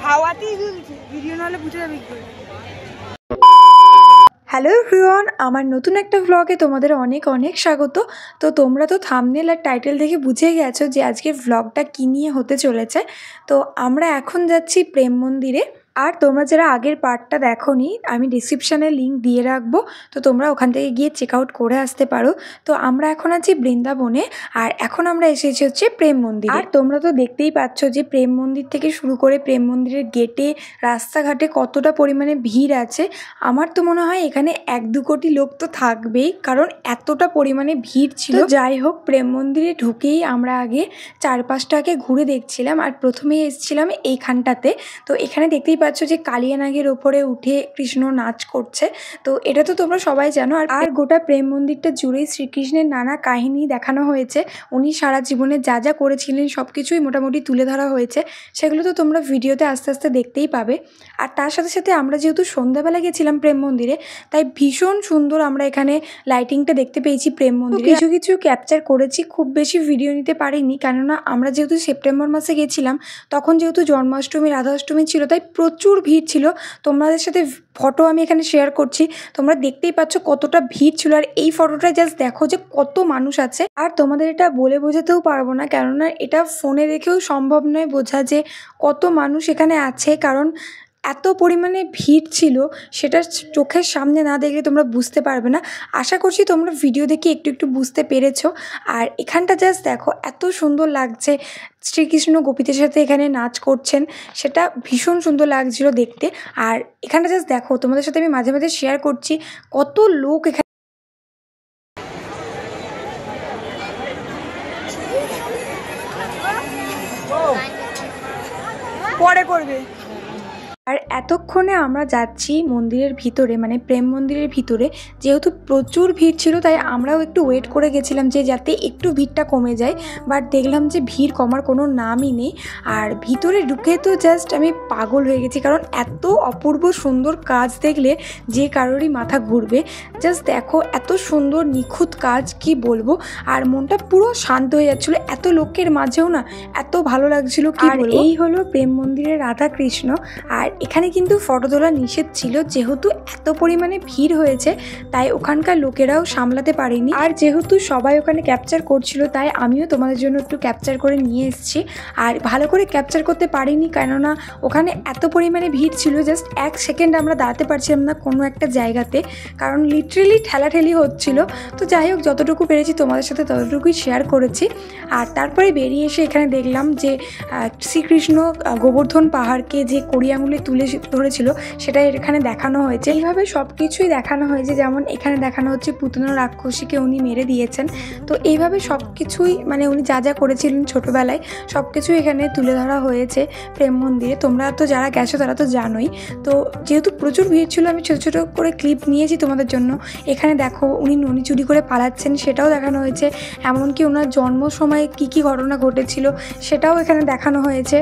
হাওয়াতেই দুলছে, ভিডিও নাহলে বুঝে যাবে কি করে। হ্যালো এভরিওয়ান, আমার নতুন একটা ভ্লগে তোমাদের অনেক অনেক স্বাগত। তো তোমরা তো থাম্বনেল আর টাইটেল দেখে বুঝে গেছো যে আজকের ভ্লগটা কী নিয়ে হতে চলেছে। তো আমরা এখন যাচ্ছি প্রেম মন্দিরে। আর তোমরা যারা আগের পার্টটা দেখোনি, আমি ডিসক্রিপশানে লিঙ্ক দিয়ে রাখবো, তো তোমরা ওখান থেকে গিয়ে চেক আউট করে আসতে পারো। তো আমরা এখন আছি বৃন্দাবনে, আর এখন আমরা এসেছি হচ্ছে প্রেম মন্দির। আর তোমরা তো দেখতেই পাচ্ছ যে প্রেম মন্দির থেকে শুরু করে প্রেম মন্দিরের গেটে, রাস্তাঘাটে কতটা পরিমাণে ভিড় আছে। আমার তো মনে হয় এখানে 1-2 কোটি লোক তো থাকবেই, কারণ এতটা পরিমাণে ভিড় ছিল। যাই হোক, প্রেম মন্দিরে ঢুকেই আমরা আগে চারপাশটাকে ঘুরে দেখছিলাম, আর প্রথমেই এসেছিলাম এইখানটাতে। তো এখানে দেখতেই পাচ্ছ যে কালিয়ানাগের ওপরে উঠে কৃষ্ণ নাচ করছে। তো এটা তো তোমরা সবাই জানো। আর গোটা প্রেম মন্দিরটা জুড়েই শ্রীকৃষ্ণের নানা কাহিনী দেখানো হয়েছে। উনি সারা জীবনে যা যা করেছিলেন সব কিছুই মোটামুটি তুলে ধরা হয়েছে। সেগুলো তো তোমরা ভিডিওতে আস্তে আস্তে দেখতেই পাবে। আর তার সাথে সাথে আমরা যেহেতু সন্ধ্যাবেলা গেছিলাম প্রেম মন্দিরে, তাই ভীষণ সুন্দর আমরা এখানে লাইটিংটা দেখতে পেয়েছি প্রেম মন্দিরে। কিছু কিছু ক্যাপচার করেছি, খুব বেশি ভিডিও নিতে পারিনি, কেননা আমরা যেহেতু সেপ্টেম্বর মাসে গেছিলাম, তখন যেহেতু জন্মাষ্টমী রাধাষ্টমী ছিল, তাই প্রচুর ভিড় ছিল। তোমাদের সাথে ফটো আমি এখানে শেয়ার করছি, তোমরা দেখতেই পাচ্ছ কতটা ভিড় ছিল। আর এই ফটোটা জাস্ট দেখো যে কত মানুষ আছে। আর তোমাদের এটা বলে বোঝাতেও পারবো না, কেননা এটা ফোনে দেখেও সম্ভব নয় বোঝা যে কত মানুষ এখানে আছে, কারণ এত পরিমাণে ভিড় ছিল, সেটা চোখের সামনে না দেখলে তোমরা বুঝতে পারবে না। আশা করছি তোমরা ভিডিও দেখে একটু একটু বুঝতে পেরেছো। আর এখানটা জাস্ট দেখো, এত সুন্দর লাগছে। শ্রীকৃষ্ণ গোপীদের সাথে এখানে নাচ করছেন, সেটা ভীষণ সুন্দর লাগছিল দেখতে। আর এখানটা জাস্ট দেখো, তোমাদের সাথে আমি মাঝে মাঝে শেয়ার করছি কত লোক এখানে। পরে করবে। আর এতক্ষণে আমরা যাচ্ছি মন্দিরের ভিতরে, মানে প্রেম মন্দিরের ভিতরে। যেহেতু প্রচুর ভিড় ছিল, তাই আমরাও একটু ওয়েট করে গেছিলাম যে যাতে একটু ভিড়টা কমে যায়। বাট দেখলাম যে ভিড় কমার কোনো নামই নেই। আর ভিতরে ঢুকে তো জাস্ট আমি পাগল হয়ে গেছি, কারণ এত অপূর্ব সুন্দর কাজ দেখলে যে কারোরই মাথা ঘুরবে। জাস্ট দেখো, এত সুন্দর নিখুঁত কাজ, কি বলবো। আর মনটা পুরো শান্ত হয়ে যাচ্ছিলো, এত লোকের মাঝেও না এত ভালো লাগছিল কি বলবো। এই হলো প্রেম মন্দিরের রাধা কৃষ্ণ। আর এখানে কিন্তু ফটো তোলা নিষেধ ছিল, যেহেতু এত পরিমাণে ভিড় হয়েছে, তাই ওখানকার লোকেরাও সামলাতে পারেনি। আর যেহেতু সবাই ওখানে ক্যাপচার করছিল, তাই আমিও তোমাদের জন্য একটু ক্যাপচার করে নিয়ে এসেছি। আর ভালো করে ক্যাপচার করতে পারিনি, কেননা ওখানে এত পরিমাণে ভিড় ছিল, জাস্ট 1 সেকেন্ড আমরা দাঁড়াতে পারছিলাম না কোনো একটা জায়গাতে, কারণ লিটারেলি ঠেলাঠেলি হচ্ছিল। তো যাই হোক, যতটুকু পেরেছি তোমাদের সাথে ততটুকুই শেয়ার করেছি। আর তারপরে বেরিয়ে এসে এখানে দেখলাম যে শ্রীকৃষ্ণ গোবর্ধন পাহাড়কে যে কড়ি আঙুলে তুলে ধরেছিল, সেটা এখানে দেখানো হয়েছে। এইভাবে সব কিছুই দেখানো হয়েছে, যেমন এখানে দেখানো হচ্ছে পুতনা রাক্ষসীকে উনি মেরে দিয়েছেন। তো এইভাবে সব কিছুই, মানে উনি যা যা করেছিলেন ছোটোবেলায়, সব কিছুই এখানে তুলে ধরা হয়েছে প্রেম মন্দিরে। তোমরা তো যারা গেছো তারা তো জানোই। তো যেহেতু প্রচুর ভিড় ছিল, আমি ছোটো ছোটো করে ক্লিপ নিয়েছি তোমাদের জন্য। এখানে দেখো, উনি ননি চুরি করে পালাচ্ছেন, সেটাও দেখানো হয়েছে। এমনকি ওনার জন্ম সময় কী কী ঘটনা ঘটেছিল, সেটাও এখানে দেখানো হয়েছে।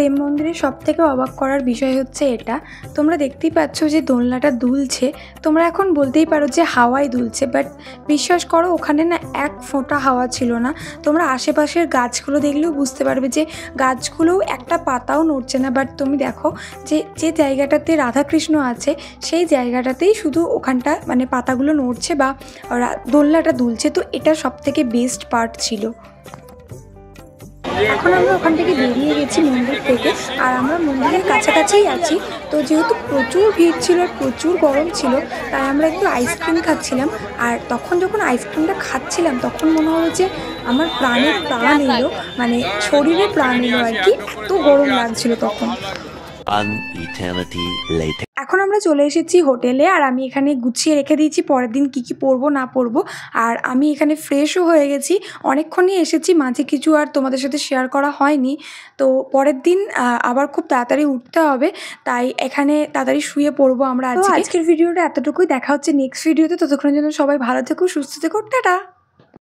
প্রেম মন্দিরে সবথেকে অবাক করার বিষয় হচ্ছে এটা, তোমরা দেখতেই পাচ্ছ যে দোলনাটা দুলছে। তোমরা এখন বলতেই পারো যে হাওয়ায় দুলছে, বাট বিশ্বাস করো ওখানে না এক ফোঁটা হাওয়া ছিল না। তোমরা আশেপাশের গাছগুলো দেখলেও বুঝতে পারবে যে গাছগুলোও একটা পাতাও নড়ছে না। বাট তুমি দেখো যে যে জায়গাটাতে রাধাকৃষ্ণ আছে, সেই জায়গাটাতেই শুধু ওখানটা মানে পাতাগুলো নড়ছে বা দোলনাটা দুলছে। তো এটা সবথেকে বেস্ট পার্ট ছিল। এখন আমরা ওখান থেকে বেরিয়ে গেছি মন্দির থেকে, আর আমরা মন্দিরের কাছাকাছিই আছি। তো যেহেতু প্রচুর ভিড় ছিল আর প্রচুর গরম ছিল, তাই আমরা একটু আইসক্রিম খাচ্ছিলাম। আর তখন যখন আইসক্রিমটা খাচ্ছিলাম, তখন মনে হলো যে আমার প্রাণে প্রাণ এলো, মানে শরীরে প্রাণ এলো আর কি, এত গরম লাগছিল তখন। এখন আমরা চলে এসেছি হোটেলে, আর আমি এখানে গুছিয়ে রেখে দিয়েছি পরের দিন কি কি পরবো না পরবো। আর আমি এখানে ফ্রেশও হয়ে গেছি, অনেকক্ষণই এসেছি, মাঝে কিছু আর তোমাদের সাথে শেয়ার করা হয়নি। তো পরের দিন আবার খুব তাড়াতাড়ি উঠতে হবে, তাই এখানে তাড়াতাড়ি শুয়ে পড়বো আমরা। আজকের ভিডিওটা এতটুকুই, দেখা হচ্ছে নেক্সট ভিডিওতে। ততক্ষণের জন্য সবাই ভালো থেকো, সুস্থ থেকো, টাটা।